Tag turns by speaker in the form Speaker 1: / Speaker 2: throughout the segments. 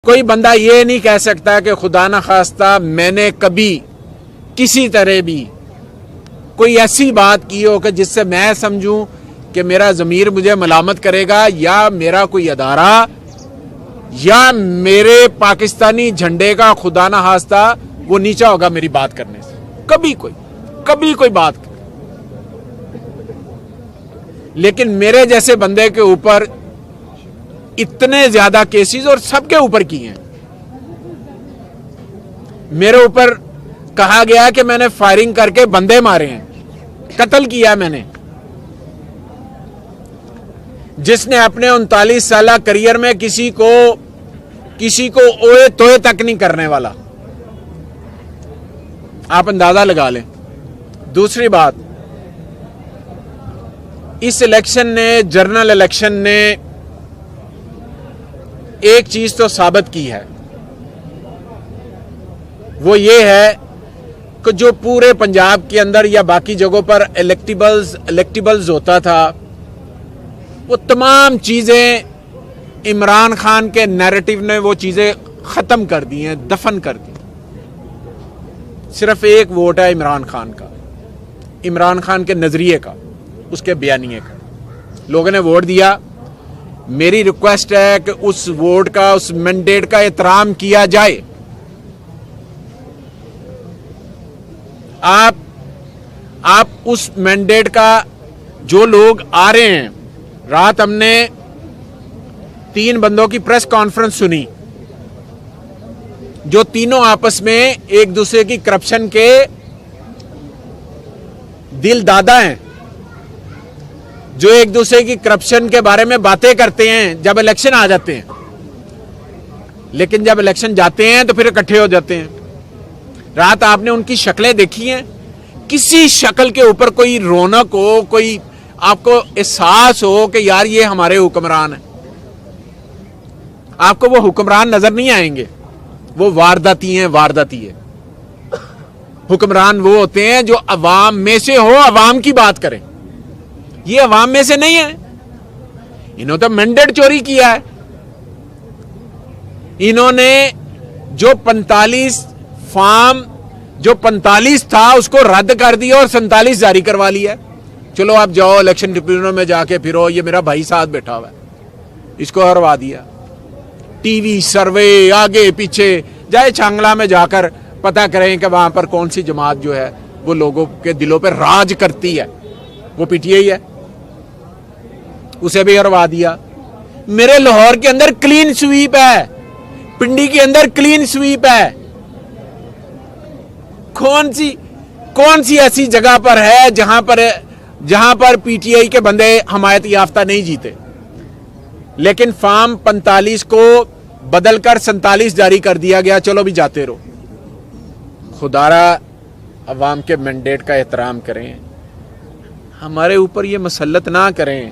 Speaker 1: कोई बंदा ये नहीं कह सकता कि खुदा ना खास्ता मैंने कभी किसी तरह भी कोई ऐसी बात की हो कि जिससे मैं समझूं कि मेरा ज़मीर मुझे मलामत करेगा या मेरा कोई अदारा या मेरे पाकिस्तानी झंडे का खुदा ना खास्ता वो नीचा होगा मेरी बात करने से। कभी कोई बात कर। लेकिन मेरे जैसे बंदे के ऊपर इतने ज्यादा केसेस और सबके ऊपर किए हैं। मेरे ऊपर कहा गया कि मैंने फायरिंग करके बंदे मारे हैं, कत्ल किया मैंने। जिसने अपने 39 साल करियर में किसी को ओए तोए तक नहीं करने वाला, आप अंदाजा लगा लें। दूसरी बात, इस इलेक्शन ने, जनरल इलेक्शन ने एक चीज तो साबित की है, वो ये है कि जो पूरे पंजाब के अंदर या बाकी जगहों पर इलेक्टिबल्स होता था, वो तमाम चीजें इमरान खान के नैरेटिव ने वो चीजें खत्म कर दी हैं, दफन कर दी। सिर्फ एक वोट है इमरान खान का, इमरान खान के नजरिए का, उसके बयानिए का। लोगों ने वोट दिया। मेरी रिक्वेस्ट है कि उस वोट का, उस मैंडेट का एहतराम किया जाए। आप उस मैंडेट का, जो लोग आ रहे हैं, रात हमने 3 बंदों की प्रेस कॉन्फ्रेंस सुनी जो तीनों आपस में एक दूसरे की करप्शन के दिल दादा हैं, जो एक दूसरे की करप्शन के बारे में बातें करते हैं जब इलेक्शन आ जाते हैं, लेकिन जब इलेक्शन जाते हैं तो फिर इकट्ठे हो जाते हैं। रात आपने उनकी शक्लें देखी हैं, किसी शक्ल के ऊपर कोई रौनक हो, कोई आपको एहसास हो कि यार ये हमारे हुक्मरान हैं। आपको वो हुक्मरान नजर नहीं आएंगे, वो वारदाती हैं, वारदाती है। हुक्मरान वो होते हैं जो अवाम में से हो, अवाम की बात करें। ये अवाम में से नहीं है। इन्होंने तो मैंडेट चोरी किया है। इन्होंने जो 45 फार्म, जो 45 था उसको रद्द कर दिया और 47 जारी करवा लिया। चलो आप जाओ इलेक्शन ट्रिब्यूनल में जाके फिरो, ये मेरा भाई साथ बैठा हुआ है, इसको हरवा दिया। टीवी सर्वे आगे पीछे जाए, छांगला में जाकर पता करें कि वहां पर कौन सी जमात जो है वो लोगों के दिलों पर राज करती है, वो पीटीआई है, उसे भी हरवा दिया। मेरे लाहौर के अंदर क्लीन स्वीप है, पिंडी के अंदर क्लीन स्वीप है। कौन सी ऐसी जगह पर है जहां पर पीटीआई के बंदे हमायत याफ्ता नहीं जीते, लेकिन फार्म 45 को बदलकर 47 जारी कर दिया गया। चलो भी जाते रहो। खुदारा अवाम के मैंडेट का एहतराम करें, हमारे ऊपर ये मसल्लत ना करें।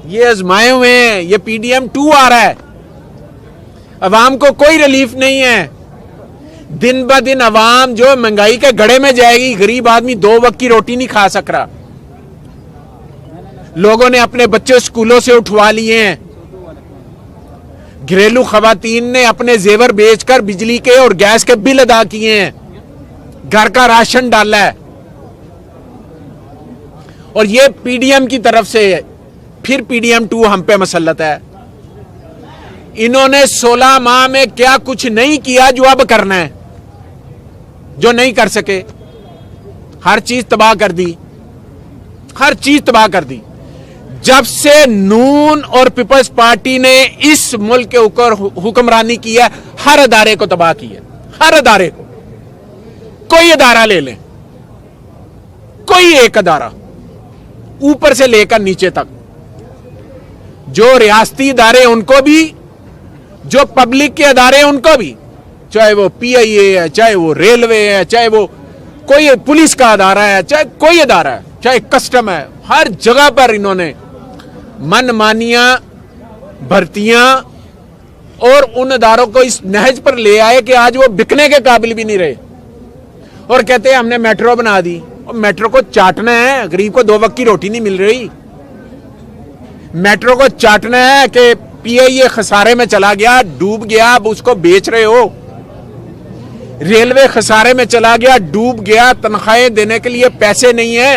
Speaker 1: ये आजमाए हुए हैं, ये PDM 2 आ रहा है। अवाम को कोई रिलीफ नहीं है। दिन ब दिन अवाम जो महंगाई के गड़े में जाएगी। गरीब आदमी 2 वक्त की रोटी नहीं खा सक रहा। लोगों ने अपने बच्चे स्कूलों से उठवा लिए हैं। घरेलू खवातीन ने अपने जेवर बेचकर बिजली के और गैस के बिल अदा किए हैं, घर का राशन डाला है। और ये PDM की तरफ से फिर PDM 2 हम पे मसल्लत है। इन्होंने 16 माह में क्या कुछ नहीं किया जो अब करना है, जो नहीं कर सके। हर चीज तबाह कर दी, हर चीज तबाह कर दी। जब से नून और पीपल्स पार्टी ने इस मुल्क के ऊपर हुक्मरानी की है, हर अदारे को तबाह किया, हर अदारे को। कोई अदारा ले लें, कोई एक अदारा, ऊपर से लेकर नीचे तक, जो रियासती अदारे उनको भी, जो पब्लिक के अदारे उनको भी, चाहे वो PIA है, चाहे वो रेलवे है, चाहे वो कोई पुलिस का अदारा है, चाहे कोई अदारा है, चाहे कस्टम है, हर जगह पर इन्होंने मनमानियां, भर्तियां और उन अदारों को इस नहज पर ले आए कि आज वो बिकने के काबिल भी नहीं रहे। और कहते हैं हमने मेट्रो बना दी। और मेट्रो को चाटना है, गरीब को 2 वक्त की रोटी नहीं मिल रही। मेट्रो को चाटना है कि पीआईए खसारे में चला गया, डूब गया, अब उसको बेच रहे हो। रेलवे खसारे में चला गया, डूब गया, तनख्वाहें देने के लिए पैसे नहीं है,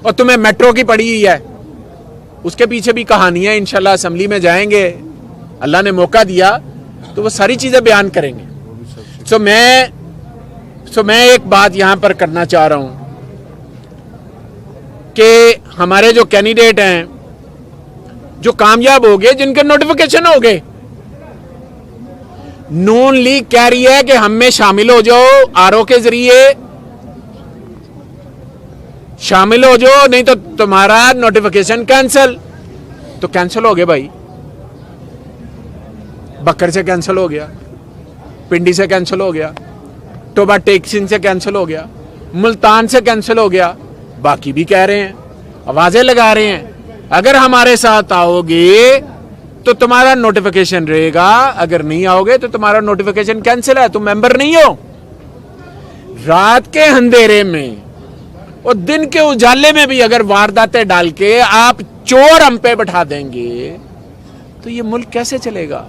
Speaker 1: और तुम्हें मेट्रो की पड़ी हुई है। उसके पीछे भी कहानी है, इंशाल्लाह असेंबली में जाएंगे, अल्लाह ने मौका दिया तो वो सारी चीजें बयान करेंगे। सो मैं एक बात यहां पर करना चाह रहा हूं कि हमारे जो कैंडिडेट हैं, जो कामयाब हो गए, जिनके नोटिफिकेशन हो गए, नून लीग कह रही है कि हम में शामिल हो जाओ, आरओ के जरिए शामिल हो जाओ, नहीं तो तुम्हारा नोटिफिकेशन कैंसिल। तो कैंसिल हो गए भाई, बकर से कैंसिल हो गया, पिंडी से कैंसिल हो गया, टोबा टेक्सिन से कैंसिल हो गया, मुल्तान से कैंसिल हो गया। बाकी भी कह रहे हैं, आवाजें लगा रहे हैं, अगर हमारे साथ आओगे तो तुम्हारा नोटिफिकेशन रहेगा, अगर नहीं आओगे तो तुम्हारा नोटिफिकेशन कैंसिल है, तुम मेंबर नहीं हो। रात के अंधेरे में और दिन के उजाले में भी अगर वारदातें डाल के आप चोर हम पे बैठा देंगे तो ये मुल्क कैसे चलेगा?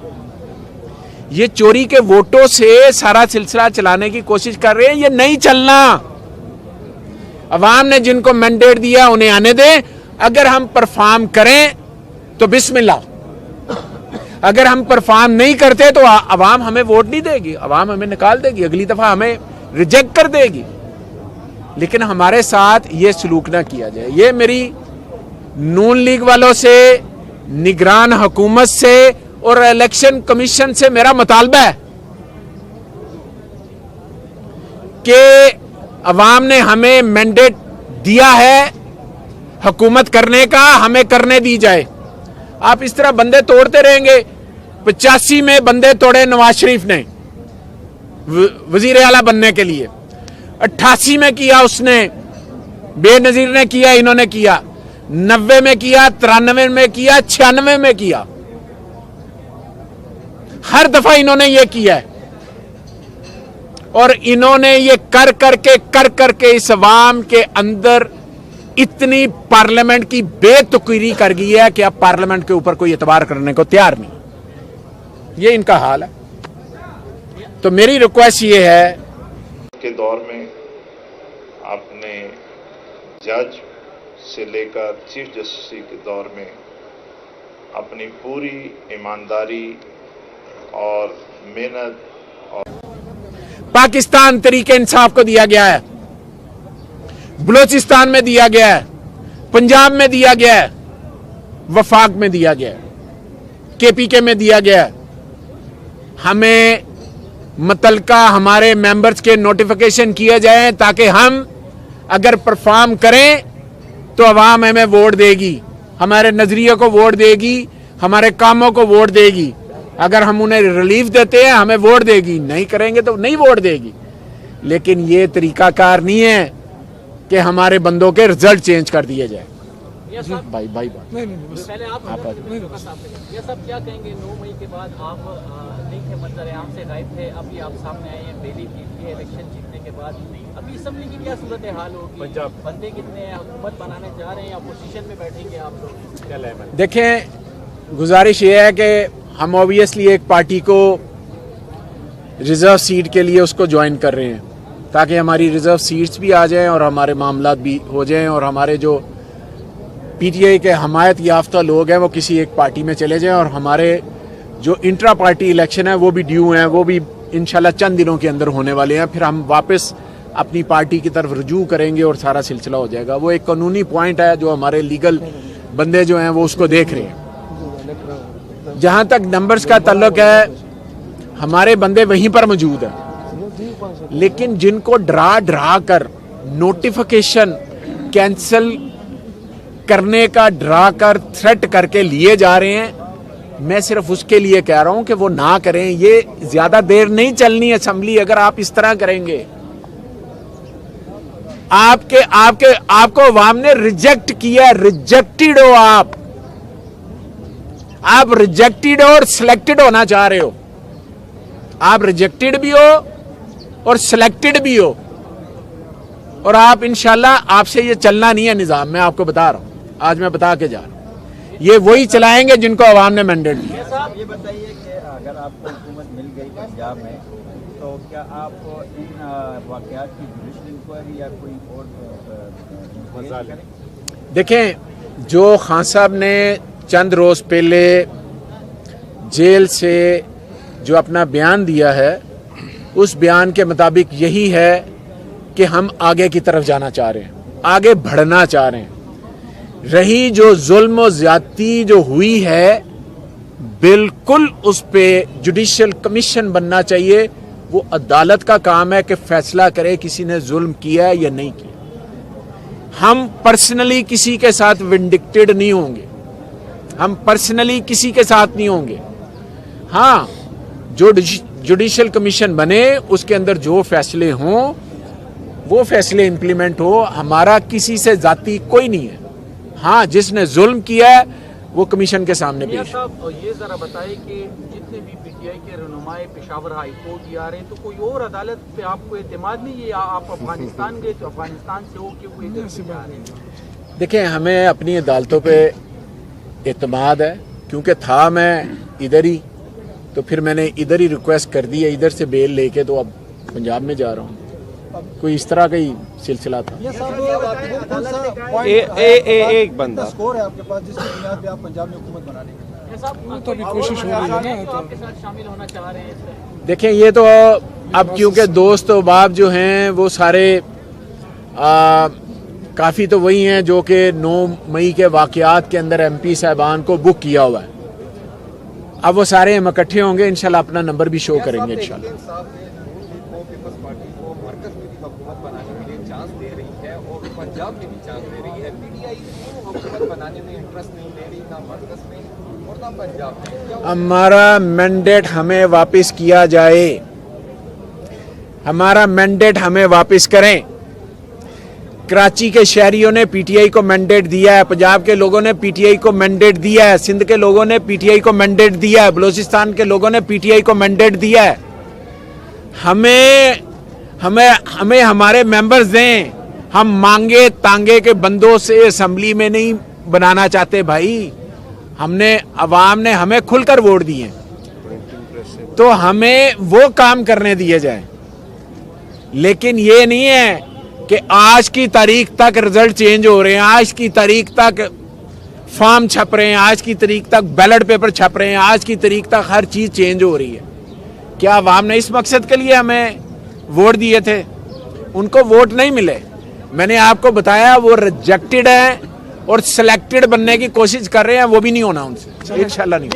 Speaker 1: ये चोरी के वोटों से सारा सिलसिला चलाने की कोशिश कर रहे हैं, ये नहीं चलना। अवाम ने जिनको मैंडेट दिया उन्हें आने दें, अगर हम परफॉर्म करें तो बिस्मिल्लाह, अगर हम परफॉर्म नहीं करते तो अवाम हमें वोट नहीं देगी, अवाम हमें निकाल देगी, अगली दफा हमें रिजेक्ट कर देगी। लेकिन हमारे साथ ये सलूक ना किया जाए। ये मेरी नून लीग वालों से, निगरान हुकूमत से और इलेक्शन कमीशन से मेरा मुतालबा है कि अवाम ने हमें मैंडेट दिया है हुकूमत करने का, हमें करने दी जाए। आप इस तरह बंदे तोड़ते रहेंगे। 85 में बंदे तोड़े नवाज शरीफ ने वजीर आला बनने के लिए, 88 में किया उसने, बेनजीर ने किया, इन्होंने किया, 90 में किया, 93 में किया, 96 में किया, हर दफा इन्होंने ये किया है। और इन्होंने ये कर करके इस अवाम के अंदर इतनी पार्लियामेंट की बेतुकीरी कर गई है कि अब पार्लियामेंट के ऊपर कोई एतबार करने को तैयार नहीं। ये इनका हाल है। तो मेरी रिक्वेस्ट ये है
Speaker 2: के दौर में आपने जज से लेकर चीफ जस्टिस के दौर में अपनी पूरी ईमानदारी और मेहनत
Speaker 1: पाकिस्तान तरीके इंसाफ को दिया गया है, बलूचिस्तान में दिया गया है, पंजाब में दिया गया है, वफाक में दिया गया है, केपीके में दिया गया है। हमें मुतलका हमारे मेंबर्स के नोटिफिकेशन किए जाएं ताकि हम अगर परफॉर्म करें तो अवाम हमें वोट देगी, हमारे नजरिए को वोट देगी, हमारे कामों को वोट देगी। अगर हम उन्हें रिलीफ देते हैं हमें वोट देगी, नहीं करेंगे तो नहीं वोट देगी। लेकिन ये तरीकाकार नहीं है कि हमारे बंदों के रिजल्ट चेंज कर दिए जाए। भाई
Speaker 3: पहले आप ये सब क्या कहेंगे? 9 मई के बाद आप नहीं थे, मंजर-ए-आम से गायब थे, अभी आप सामने आए हैं, दिल्ली जीत के इलेक्शन जीतने के बाद अभी असेंबली की क्या सूरत हाल होगी? पंजाब बंदे कितने हैं? हुकूमत बनाने जा रहे हैं, अपोजिशन में बैठेंगे आप लोग? क्या है?
Speaker 1: देखें, गुजारिश ये है कि हम ऑब्वियसली एक पार्टी को रिजर्व सीट के लिए उसको ज्वाइन कर रहे हैं ताकि हमारी रिजर्व सीट्स भी आ जाएं और हमारे मामलात भी हो जाएं और हमारे जो पीटीआई के हमायत याफ्ता लोग हैं वो किसी एक पार्टी में चले जाएं और हमारे जो इंट्रा पार्टी इलेक्शन है वो भी ड्यू हैं, वो भी इंशाल्लाह चंद दिनों के अंदर होने वाले हैं। फिर हम वापस अपनी पार्टी की तरफ रुजू करेंगे और सारा सिलसिला हो जाएगा। वो एक कानूनी पॉइंट है जो हमारे लीगल बंदे जो हैं वो उसको देख रहे हैं। जहां तक नंबर्स का ताल्लुक है, हमारे बंदे वहीं पर मौजूद हैं, लेकिन जिनको डरा कर नोटिफिकेशन कैंसिल करने का डरा कर थ्रेट करके लिए जा रहे हैं, मैं सिर्फ उसके लिए कह रहा हूं कि वो ना करें। ये ज्यादा देर नहीं चलनी असेंबली अगर आप इस तरह करेंगे। आपको अवाम ने रिजेक्ट किया, रिजेक्टेड हो आप रिजेक्टेड और सिलेक्टेड होना चाह रहे हो। आप रिजेक्टेड भी हो और सिलेक्टेड भी हो, और आप इंशाल्लाह आपसे ये चलना नहीं है निजाम। मैं आपको बता रहा हूं, आज मैं बता के जा रहा हूं। ये वही चलाएंगे जिनको आवाम ने मैंडेट दिया।
Speaker 4: साहब ये बताइए कि अगर आपको हुकूमत मिल गई पंजाब में तो क्या आप इन वाक़यात की जुडिशल इंक्वायरी या कोई और करें?
Speaker 1: देखें, जो खान साहब ने चंद रोज़ पहले जेल से जो अपना बयान दिया है, उस बयान के मुताबिक यही है कि हम आगे की तरफ जाना चाह रहे हैं, आगे बढ़ना चाह रहे हैं। रही जो जुल्म और ज्यादती जो हुई है, बिल्कुल उस पे जुडिशियल कमीशन बनना चाहिए। वो अदालत का काम है कि फैसला करे किसी ने जुल्म किया है या नहीं किया। हम पर्सनली किसी के साथ विंडिक्टेड नहीं होंगे, हम पर्सनली किसी के साथ नहीं होंगे। हाँ, जो जुडिशियल कमीशन बने उसके अंदर जो फैसले हों वो फैसले इंप्लीमेंट हो। हमारा किसी से जाती कोई नहीं है। हाँ, जिसने जुल्म किया है वो कमीशन के सामने पेश है।
Speaker 3: साहब ये जरा बताइए कि जितने भी पीटीआई के रहनुमाए पेशावर हाई कोर्ट आ रहे हैं, तो कोई और अदालत पे आपको एतमाद नहीं है? आप अफगानिस्तान गए तो अफगानिस्तान से हो के वो इधर से आ रहे हैं?
Speaker 1: देखें, हमें अपनी अदालतों पे एतमाद है, क्योंकि था मैं इधर ही, तो फिर मैंने इधर ही रिक्वेस्ट कर दी है, इधर से बेल लेके तो अब पंजाब में जा रहा हूँ। कोई इस तरह का ही सिलसिला था।
Speaker 5: एक बंदा
Speaker 4: स्कोर है आपके पास जिसकी बुनियाद पे आप पंजाब में हुकूमत बनाने के
Speaker 3: तो अभी कोशिश हो रही है ना, तो आपके साथ शामिल होना चाह रहे हैं?
Speaker 1: देखें, ये तो अब क्योंकि दोस्त बाब जो हैं वो सारे काफ़ी तो वही हैं जो कि 9 मई के वाक़यात के अंदर MP साहबान को बुक किया हुआ है। अब वो सारे हम इकट्ठे होंगे, इंशाल्लाह अपना नंबर भी शो करेंगे इंशाल्लाह।
Speaker 5: पंजाब में भी चांस दे रही है, पीटीआई हुकूमत बनाने में इंटरेस्ट नहीं ले रही, ना मरकज में और ना पंजाब में।
Speaker 1: हमारा मैंडेट हमें वापस किया जाए, हमारा मैंडेट हमें वापस करें। कराची के शहरियों ने पीटीआई को मैंडेट दिया है, पंजाब के लोगों ने पीटीआई को मैंडेट दिया है, सिंध के लोगों ने पीटीआई को मैंडेट दिया है, बलूचिस्तान के लोगों ने पीटीआई को मैंडेट दिया है। हमें हमारे मेंबर्स दें। हम मांगे तांगे के बंदों से असेंबली में नहीं बनाना चाहते भाई। अवाम ने हमें खुलकर वोट दिए, तो हमें वो काम करने दिए जाए। लेकिन ये नहीं है कि आज की तारीख तक रिजल्ट चेंज हो रहे हैं, आज की तारीख तक फॉर्म छप रहे हैं, आज की तारीख तक बैलेट पेपर छप रहे हैं, आज की तारीख तक हर चीज चेंज हो रही है। क्या अवाम ने इस मकसद के लिए हमें वोट दिए थे? उनको वोट नहीं मिले। मैंने आपको बताया वो रिजेक्टेड है और सिलेक्टेड बनने की कोशिश कर रहे हैं, वो भी नहीं होना उनसे, इंशाल्लाह नहीं।